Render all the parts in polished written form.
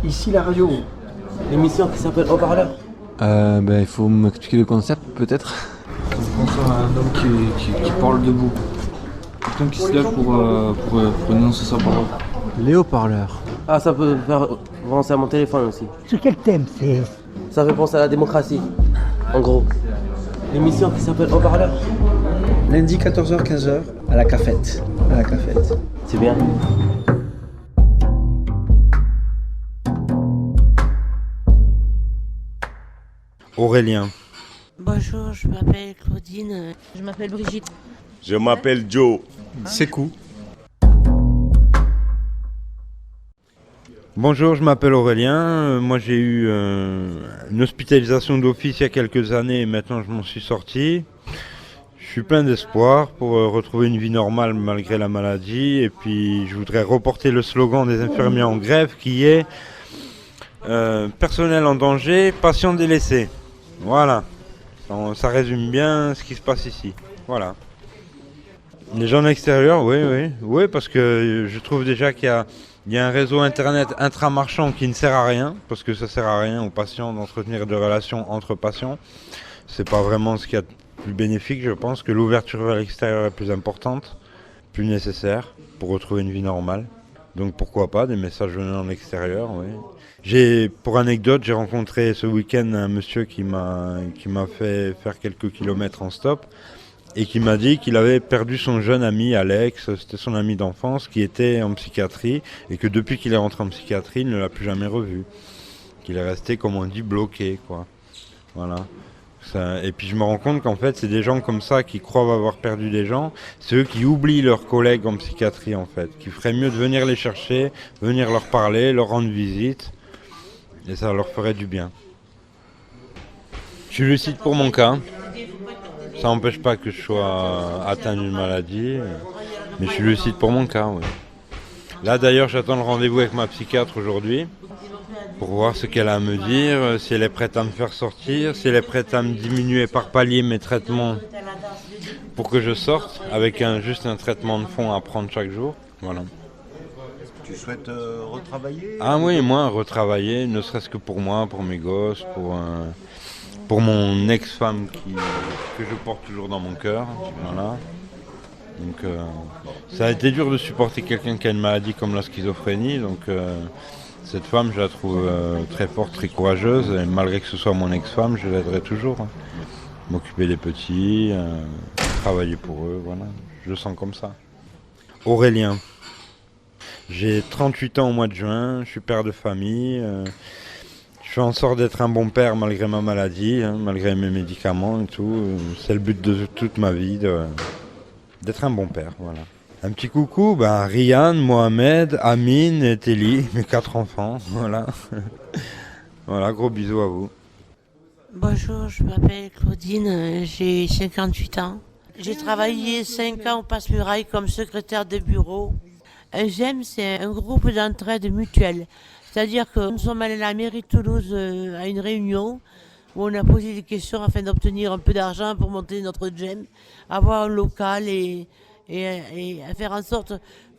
Ici la radio, l'émission qui s'appelle Haut-Parleur. Il faut m'expliquer le concept peut-être. On pense à un homme qui parle debout. Quelqu'un qui se lève pour énoncer sa parole. Les haut-parleurs. Ah, ça peut faire penser à mon téléphone aussi. Sur quel thème c'est? Ça fait penser à la démocratie, en gros. L'émission qui s'appelle Haut-Parleur. Lundi 14h-15h à la cafette. C'est bien. Aurélien. Bonjour, je m'appelle Claudine. Je m'appelle Brigitte. Je m'appelle Joe. Sekou. Bonjour, je m'appelle Aurélien. Moi j'ai eu une hospitalisation d'office il y a quelques années et maintenant je m'en suis sorti. Je suis plein d'espoir pour retrouver une vie normale malgré la maladie. Et puis je voudrais reporter le slogan des infirmiers en grève qui est personnel en danger, patient délaissé. Voilà, ça résume bien ce qui se passe ici. Voilà. Les gens de l'extérieur, oui, parce que je trouve déjà qu'il y a un réseau internet intramarchand qui ne sert à rien, parce que ça sert à rien aux patients d'entretenir des relations entre patients. C'est pas vraiment ce qu'il y a de plus bénéfique, je pense que l'ouverture vers l'extérieur est plus importante, plus nécessaire pour retrouver une vie normale. Donc pourquoi pas des messages venant de l'extérieur, oui. Pour anecdote, j'ai rencontré ce week-end un monsieur qui m'a fait faire quelques kilomètres en stop et qui m'a dit qu'il avait perdu son jeune ami Alex, c'était son ami d'enfance, qui était en psychiatrie et que depuis qu'il est rentré en psychiatrie, il ne l'a plus jamais revu. Qu'il est resté, comme on dit, bloqué, quoi. Voilà. Et puis je me rends compte qu'en fait, c'est des gens comme ça qui croient avoir perdu des gens, c'est eux qui oublient leurs collègues en psychiatrie, en fait, qui ferait mieux de venir les chercher, venir leur parler, leur rendre visite, et ça leur ferait du bien. Je suis lucide pour mon cas. Ça n'empêche pas que je sois atteint d'une maladie, mais je suis lucide pour mon cas, oui. Là d'ailleurs j'attends le rendez-vous avec ma psychiatre aujourd'hui pour voir ce qu'elle a à me dire, si elle est prête à me faire sortir, si elle est prête à me diminuer par palier mes traitements pour que je sorte, avec juste un traitement de fond à prendre chaque jour. Voilà. Tu souhaites retravailler? Ah oui, moi retravailler, ne serait-ce que pour moi, pour mes gosses, pour mon ex-femme que je porte toujours dans mon cœur, voilà. Donc ça a été dur de supporter quelqu'un qui a une maladie comme la schizophrénie, donc cette femme je la trouve très forte, très courageuse, et malgré que ce soit mon ex-femme, je l'aiderai toujours. M'occuper des petits, travailler pour eux, voilà, je le sens comme ça. Aurélien, j'ai 38 ans au mois de juin, je suis père de famille. Je fais en sorte d'être un bon père malgré ma maladie, malgré mes médicaments et tout. C'est le but de toute ma vie, d'être un bon père, voilà. Un petit coucou, Ryan, Mohamed, Amine et Telly, mes 4 enfants, voilà. Voilà, gros bisous à vous. Bonjour, je m'appelle Claudine, j'ai 58 ans. J'ai travaillé 5 ans au Passe-Muraille comme secrétaire de bureau. Un GEM, c'est un groupe d'entraide mutuelle. C'est-à-dire que nous sommes allés à la mairie de Toulouse à une réunion où on a posé des questions afin d'obtenir un peu d'argent pour monter notre GEM, avoir un local et faire en sorte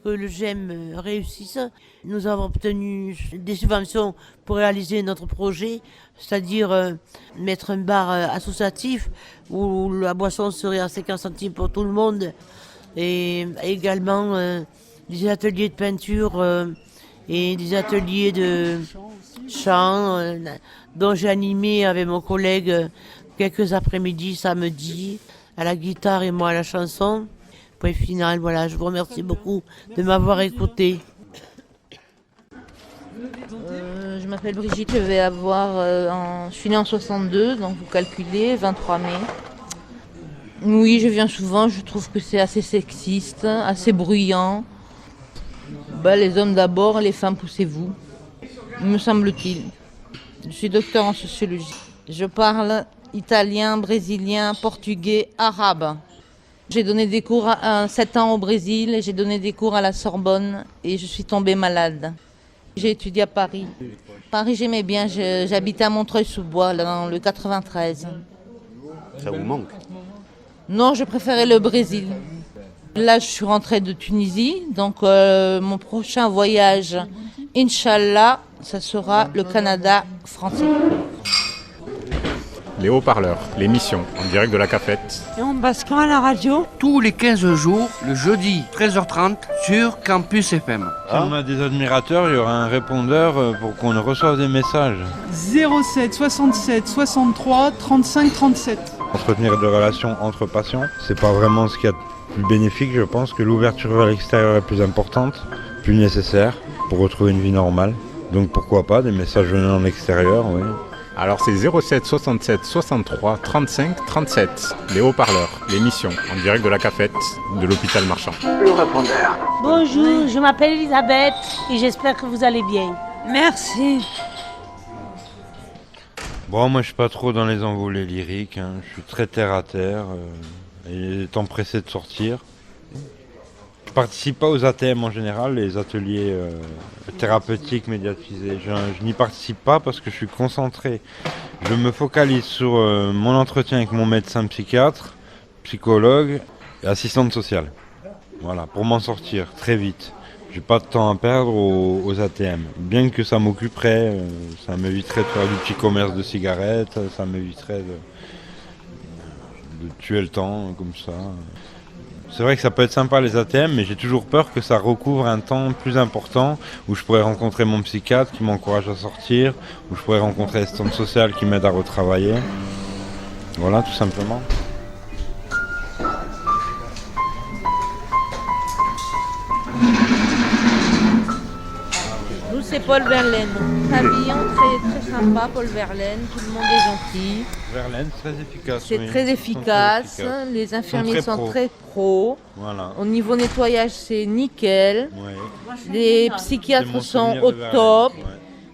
que le GEM réussisse. Nous avons obtenu des subventions pour réaliser notre projet, c'est-à-dire mettre un bar associatif où la boisson serait à 50 centimes pour tout le monde et également des ateliers de peinture et des ateliers de chant dont j'ai animé avec mon collègue quelques après-midi, samedi, à la guitare et moi à la chanson. Point final, voilà, je vous remercie beaucoup de m'avoir écouté. Je m'appelle Brigitte, je suis née en 62, donc vous calculez, 23 mai. Oui, je viens souvent, je trouve que c'est assez sexiste, assez bruyant. Les hommes d'abord, les femmes poussez-vous, me semble-t-il. Je suis docteur en sociologie. Je parle italien, brésilien, portugais, arabe. J'ai donné des cours à 7 ans au Brésil, j'ai donné des cours à la Sorbonne et je suis tombée malade. J'ai étudié à Paris. Paris, j'aimais bien, j'habitais à Montreuil-sous-Bois, dans le 93. Ça vous manque? Non, je préférais le Brésil. Là, je suis rentrée de Tunisie, donc mon prochain voyage, Inch'Allah, ça sera le Canada français. Les haut-parleurs, l'émission en direct de la cafette. Et on passe quand à la radio? Tous les 15 jours, le jeudi 13h30 sur Campus FM. Si on a des admirateurs, il y aura un répondeur pour qu'on reçoive des messages. 07 67 63 35 37. Entretenir des relations entre patients, c'est pas vraiment ce qu'il y a de plus bénéfique. Je pense que l'ouverture vers l'extérieur est plus importante, plus nécessaire pour retrouver une vie normale. Donc pourquoi pas des messages venant de l'extérieur, oui. Alors c'est 07 67 63 35 37. Les haut-parleurs, l'émission en direct de la cafette de l'hôpital Marchand. Le répondeur. Bonjour, je m'appelle Elisabeth et j'espère que vous allez bien. Merci. Bon, moi je suis pas trop dans les envolées lyriques, hein. Je suis très terre à terre et étant pressé de sortir. Je participe pas aux ATM en général, les ateliers thérapeutiques médiatisés. Je n'y participe pas parce que je suis concentré. Je me focalise sur mon entretien avec mon médecin psychiatre, psychologue et assistante sociale. Voilà, pour m'en sortir très vite. J'ai pas de temps à perdre aux ATM. Bien que ça m'occuperait, ça m'éviterait de faire du petit commerce de cigarettes, ça m'éviterait de tuer le temps comme ça. C'est vrai que ça peut être sympa les ATM, mais j'ai toujours peur que ça recouvre un temps plus important où je pourrais rencontrer mon psychiatre qui m'encourage à sortir, où je pourrais rencontrer l'assistante sociale qui m'aide à retravailler. Voilà, tout simplement. Nous, c'est Paul Verlaine. Pavillon très sympa, Paul Verlaine. Tout le monde est gentil. Verlaine, très efficace. C'est oui. très efficace. Les infirmiers sont très pros. Voilà. Au niveau nettoyage, c'est nickel. Ouais. Les C'est psychiatres mon sont souvenir au de Verlaine, top. ouais.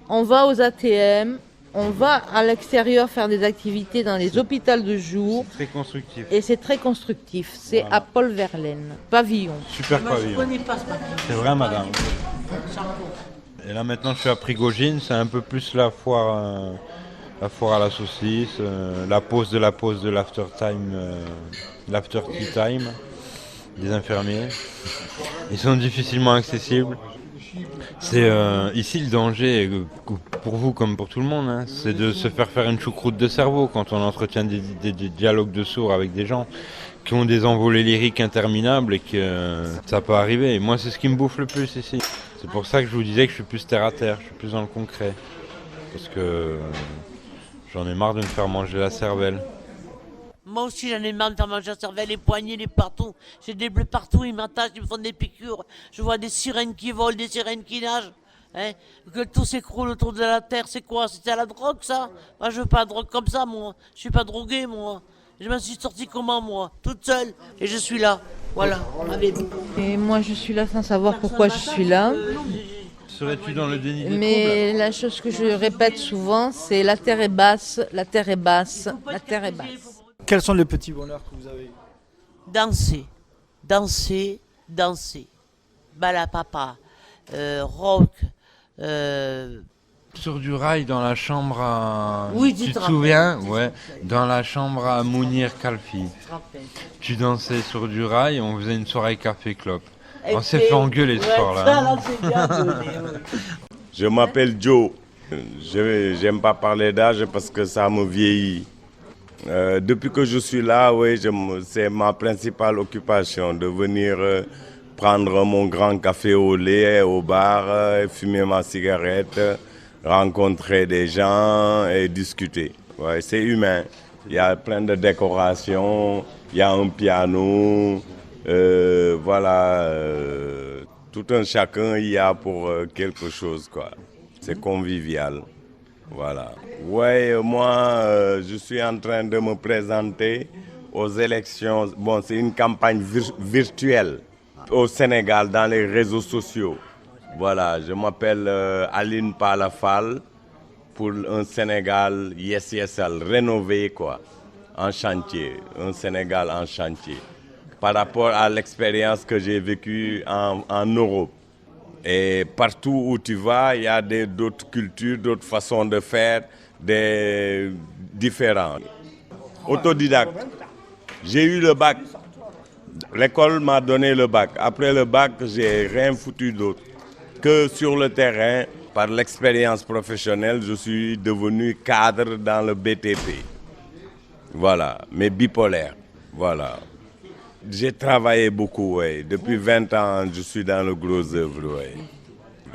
On va aux ATM. On va à l'extérieur faire des activités dans les hôpitaux de jour. C'est très constructif. Et c'est très constructif. C'est Voilà. à Paul Verlaine. Pavillon. Super pavillon. C'est vrai, madame. Et là maintenant je suis à Prigogine, c'est un peu plus la foire à la saucisse, la pause de l'after time, l'after tea time des infirmiers. Ils sont difficilement accessibles. C'est ici le danger, pour vous comme pour tout le monde, hein, c'est de se faire une choucroute de cerveau quand on entretient des dialogues de sourds avec des gens qui ont des envolées lyriques interminables et que ça peut arriver. Et moi c'est ce qui me bouffe le plus ici. C'est pour ça que je vous disais que je suis plus terre à terre, je suis plus dans le concret. Parce que j'en ai marre de me faire manger la cervelle. Moi aussi j'en ai marre de faire manger la cervelle, les poignets, les partout. J'ai des bleus partout, ils m'attachent, ils me font des piqûres. Je vois des sirènes qui volent, des sirènes qui nagent. Hein, que tout s'écroule autour de la terre, c'est quoi? C'était à la drogue ça? Moi je veux pas de drogue comme ça, moi. Je suis pas drogué, moi. Je me suis sorti comment, moi? Toute seule. Et je suis là. Voilà. Et moi, je suis là sans savoir pourquoi je suis là. Serais-tu dans le déni des Mais la chose que je répète souvent, c'est la terre est basse, la terre est basse, la terre est basse. Quels sont les petits bonheurs que vous avez? Danser. Danser, danser. Balapapa. Rock. Sur du rail dans la chambre à... Oui, tu te souviens? Ouais, dans la chambre à Mounir Kalfi. Tu dansais sur du rail, on faisait une soirée café-clope. On s'est fait engueuler ce soir-là. Je m'appelle Joe. Je n'aime pas parler d'âge parce que ça me vieillit. Depuis que je suis là, oui, c'est ma principale occupation de venir prendre mon grand café au lait, au bar, fumer ma cigarette, rencontrer des gens et discuter. Ouais, c'est humain. Il y a plein de décorations, il y a un piano, voilà. Tout un chacun y a pour quelque chose, quoi. C'est convivial. Voilà. Ouais, moi, je suis en train de me présenter aux élections. Bon, c'est une campagne virtuelle au Sénégal, dans les réseaux sociaux. Voilà, je m'appelle Aline Palafal pour un Sénégal YesL rénové, quoi, en chantier, un Sénégal en chantier. Par rapport à l'expérience que j'ai vécue en Europe. Et partout où tu vas, il y a d'autres cultures, d'autres façons de faire, des différents. Autodidacte. J'ai eu le bac. L'école m'a donné le bac. Après le bac, j'ai rien foutu d'autre que sur le terrain par l'expérience professionnelle, je suis devenu cadre dans le BTP. Voilà, mais bipolaire. Voilà. J'ai travaillé beaucoup, ouais. Depuis 20 ans, je suis dans le gros œuvre, ouais.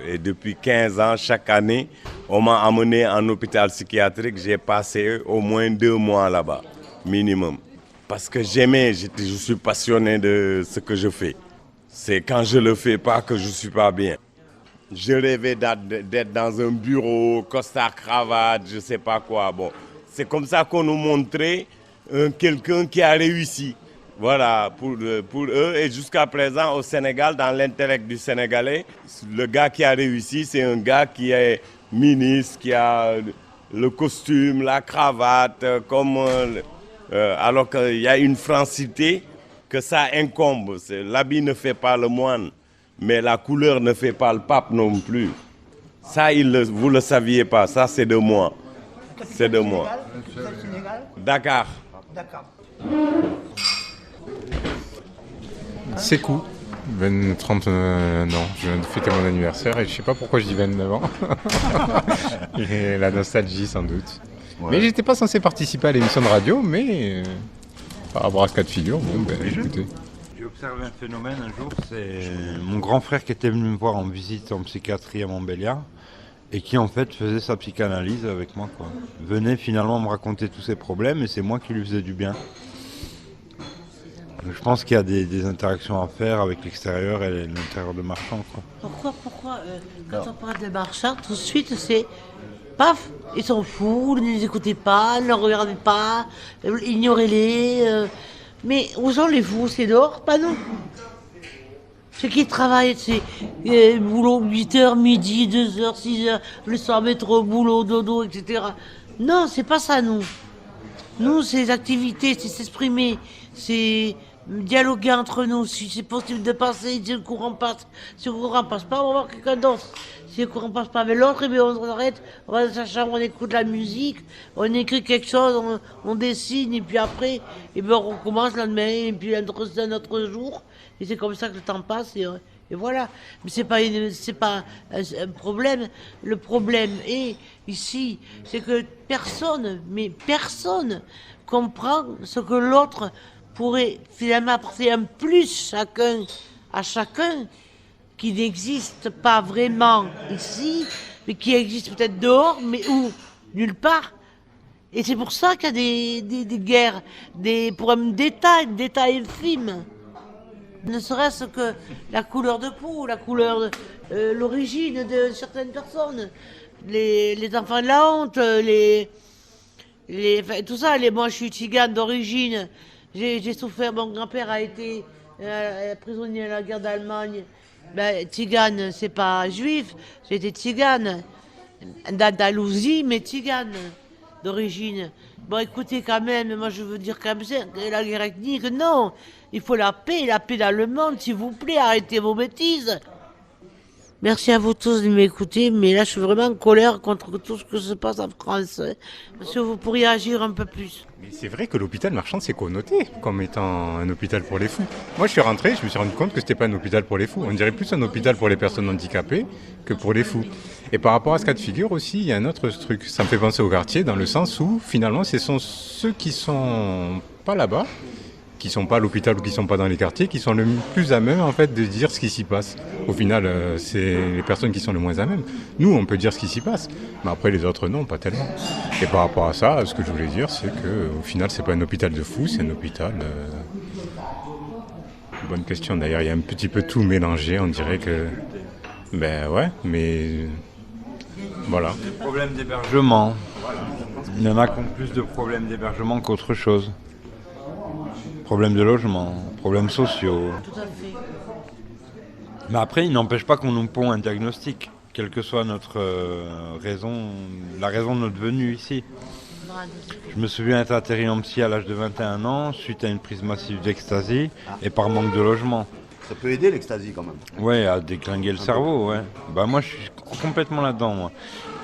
Et depuis 15 ans, chaque année, on m'a amené en hôpital psychiatrique. J'ai passé au moins 2 mois là-bas, minimum. Parce que j'aimais, je suis passionné de ce que je fais. C'est quand je ne le fais pas que je ne suis pas bien. Je rêvais d'être dans un bureau, costard, cravate, je ne sais pas quoi. Bon, c'est comme ça qu'on nous montrait quelqu'un qui a réussi. Voilà, pour eux. Et jusqu'à présent, au Sénégal, dans l'intellect du Sénégalais, le gars qui a réussi, c'est un gars qui est ministre, qui a le costume, la cravate, alors qu'il y a une francité que ça incombe. L'habit ne fait pas le moine, mais la couleur ne fait pas le pape non plus. Ça, vous ne le saviez pas, ça c'est de moi. C'est de moi. Dakar. Dakar. Sekou, 39 ans, je viens de fêter mon anniversaire et je sais pas pourquoi je dis 29 ans. Et la nostalgie sans doute. Ouais. Mais j'étais pas censé participer à l'émission de radio, mais par rapport à ce cas de figure, bon, ben, écoutez. J'ai observé un phénomène un jour, c'est mon grand frère qui était venu me voir en visite en psychiatrie à Montbéliard et qui en fait faisait sa psychanalyse avec moi, quoi. Venait finalement me raconter tous ses problèmes et c'est moi qui lui faisais du bien. Je pense qu'il y a des interactions à faire avec l'extérieur et l'intérieur de Marchand, quoi. Pourquoi quand on parle de Marchand, tout de suite c'est paf, ils sont fous, ne les écoutez pas, ne les regardez pas, ignorez-les. Mais où sont les fous? C'est dehors, pas nous. Ceux qui travaillent, c'est boulot 8h, midi, 2h, 6h, le soir métro, boulot, dodo, etc. Non, c'est pas ça, nous. Nous, c'est les activités, c'est s'exprimer, c'est dialoguer entre nous. Si c'est possible de passer, si le courant passe. Si le courant passe pas, on va voir quelqu'un d'autre. Si le courant passe pas avec l'autre, on s'arrête, on va dans sa chambre, on écoute la musique, on écrit quelque chose, on dessine, et puis après, on recommence le lendemain, et puis un autre jour. Et c'est comme ça que le temps passe, et voilà. Mais c'est pas un problème. Le problème est, ici, c'est que personne comprend ce que l'autre pourrait finalement apporter un plus à chacun qui n'existe pas vraiment ici, mais qui existe peut-être dehors, mais où? Nulle part. Et c'est pour ça qu'il y a des guerres, pour un détail infime. Ne serait-ce que la couleur de peau, l'origine de certaines personnes, les enfants de la honte, tout ça. Moi, je suis tzigane d'origine. J'ai souffert. Mon grand-père a été prisonnier à la guerre d'Allemagne. Tzigane, c'est pas juif. J'étais tzigane d'Andalousie, mais tzigane d'origine. Bon, écoutez, quand même, moi je veux dire comme ça, la guerre ethnique, non. Il faut la paix dans le monde, s'il vous plaît, arrêtez vos bêtises. Merci à vous tous de m'écouter, mais là je suis vraiment en colère contre tout ce que se passe en France. Parce que vous pourriez agir un peu plus. Mais c'est vrai que l'hôpital Marchand c'est connoté comme étant un hôpital pour les fous. Moi je suis rentré, je me suis rendu compte que c'était pas un hôpital pour les fous. On dirait plus un hôpital pour les personnes handicapées que pour les fous. Et par rapport à ce cas de figure aussi, il y a un autre truc. Ça me fait penser au quartier dans le sens où finalement ce sont ceux qui sont pas là-bas, qui sont pas à l'hôpital ou qui sont pas dans les quartiers, qui sont le plus à même en fait de dire ce qui s'y passe. Au final, c'est les personnes qui sont le moins à même. Nous, on peut dire ce qui s'y passe, mais après les autres non, pas tellement. Et par rapport à ça, ce que je voulais dire, c'est que au final, c'est pas un hôpital de fous, c'est un hôpital. Bonne question d'ailleurs. Il y a un petit peu tout mélangé. On dirait que, ouais, mais voilà. Problème d'hébergement. Il y en a qui ont plus de problèmes d'hébergement qu'autre chose. Problèmes de logement, problèmes sociaux. Tout à fait. Mais après, il n'empêche pas qu'on nous pond un diagnostic, quelle que soit notre raison, la raison de notre venue ici. Je me souviens être atterri en psy à l'âge de 21 ans, suite à une prise massive d'ecstasy et par manque de logement. Ça peut aider l'ecstasy quand même. Ouais, à déglinguer le cerveau, ouais. Moi, je suis complètement là-dedans, moi.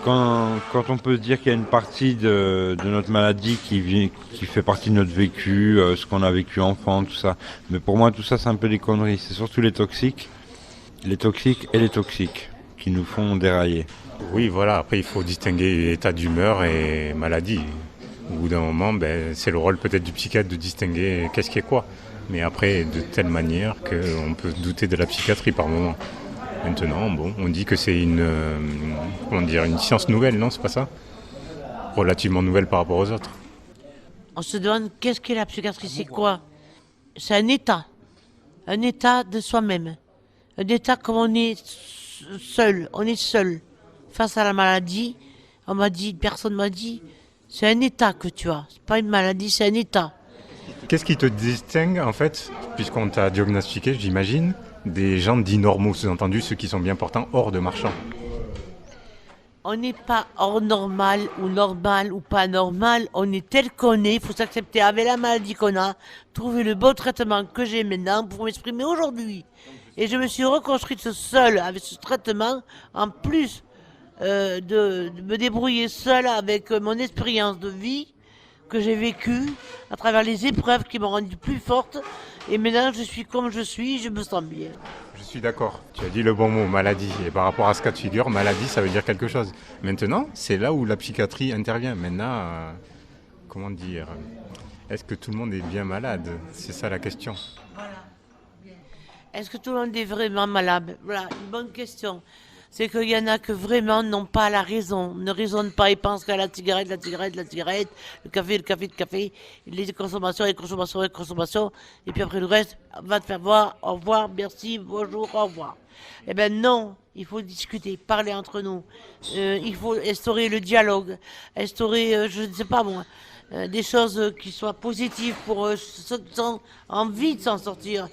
Quand on peut se dire qu'il y a une partie de notre maladie qui fait partie de notre vécu, ce qu'on a vécu enfant, tout ça. Mais pour moi, tout ça, c'est un peu des conneries. C'est surtout les toxiques et les toxiques qui nous font dérailler. Oui, voilà, après il faut distinguer état d'humeur et maladie. Au bout d'un moment, c'est le rôle peut-être du psychiatre de distinguer qu'est-ce qui est quoi. Mais après, de telle manière qu'on peut douter de la psychiatrie par moment. Maintenant, on dit que c'est une science nouvelle, non, c'est pas ça? Relativement nouvelle par rapport aux autres. On se demande qu'est-ce qu'est la psychiatrie, c'est quoi? C'est un état de soi-même. Un état comme on est seul face à la maladie. Personne m'a dit, c'est un état que tu as. C'est pas une maladie, c'est un état. Qu'est-ce qui te distingue, en fait, puisqu'on t'a diagnostiqué, j'imagine, des gens dits normaux, sous-entendu ceux qui sont bien portants hors de marchand? On n'est pas hors normal ou pas normal, on est tel qu'on est, il faut s'accepter avec la maladie qu'on a, trouver le bon traitement que j'ai maintenant pour m'exprimer aujourd'hui. Et je me suis reconstruite seule avec ce traitement, en plus de me débrouiller seule avec mon expérience de vie que j'ai vécue à travers les épreuves qui m'ont rendue plus forte. Et maintenant, je suis comme je suis, je me sens bien. Je suis d'accord. Tu as dit le bon mot, maladie. Et par rapport à ce cas de figure, maladie, ça veut dire quelque chose. Maintenant, c'est là où la psychiatrie intervient. Maintenant, comment dire, est-ce que tout le monde est bien malade? C'est ça la question. Voilà. Est-ce que tout le monde est vraiment malade? Voilà, une bonne question. C'est qu'il y en a que vraiment n'ont pas la raison, ne raisonnent pas et pensent qu'à la cigarette, le café, les consommations, et puis après le reste, va te faire voir, au revoir, merci, bonjour, au revoir. Eh bien non, il faut discuter, parler entre nous, il faut instaurer le dialogue, instaurer, je ne sais pas moi, des choses qui soient positives pour ceux qui ont envie de s'en sortir.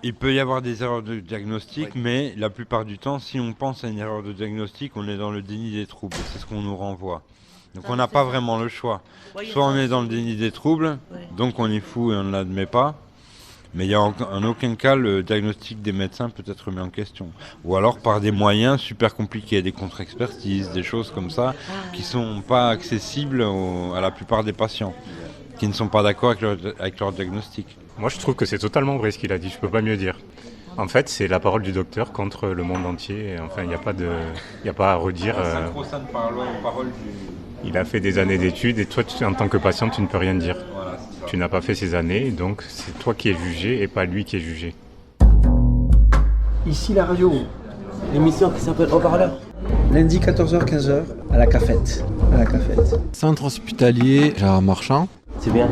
Il peut y avoir des erreurs de diagnostic, mais la plupart du temps, si on pense à une erreur de diagnostic, on est dans le déni des troubles. C'est ce qu'on nous renvoie. Donc on n'a pas vraiment le choix. Soit on est dans le déni des troubles, donc on est fou et on ne l'admet pas. Mais il n'y a en aucun cas le diagnostic des médecins peut être mis en question. Ou alors par des moyens super compliqués, des contre-expertises, des choses comme ça, qui ne sont pas accessibles à la plupart des patients, qui ne sont pas d'accord avec leur diagnostic. Moi, je trouve que c'est totalement vrai ce qu'il a dit, je peux pas mieux dire. En fait, c'est la parole du docteur contre le monde entier. Enfin, il n'y a pas à redire. Il a fait des années d'études et toi, en tant que patient, tu ne peux rien dire. Voilà, tu n'as pas fait ces années, donc c'est toi qui es jugé et pas lui qui est jugé. Ici la radio, l'émission qui s'appelle Haut-Parleur. Lundi 14h-15h à la cafette. Centre hospitalier Gérard Marchand. C'est bien.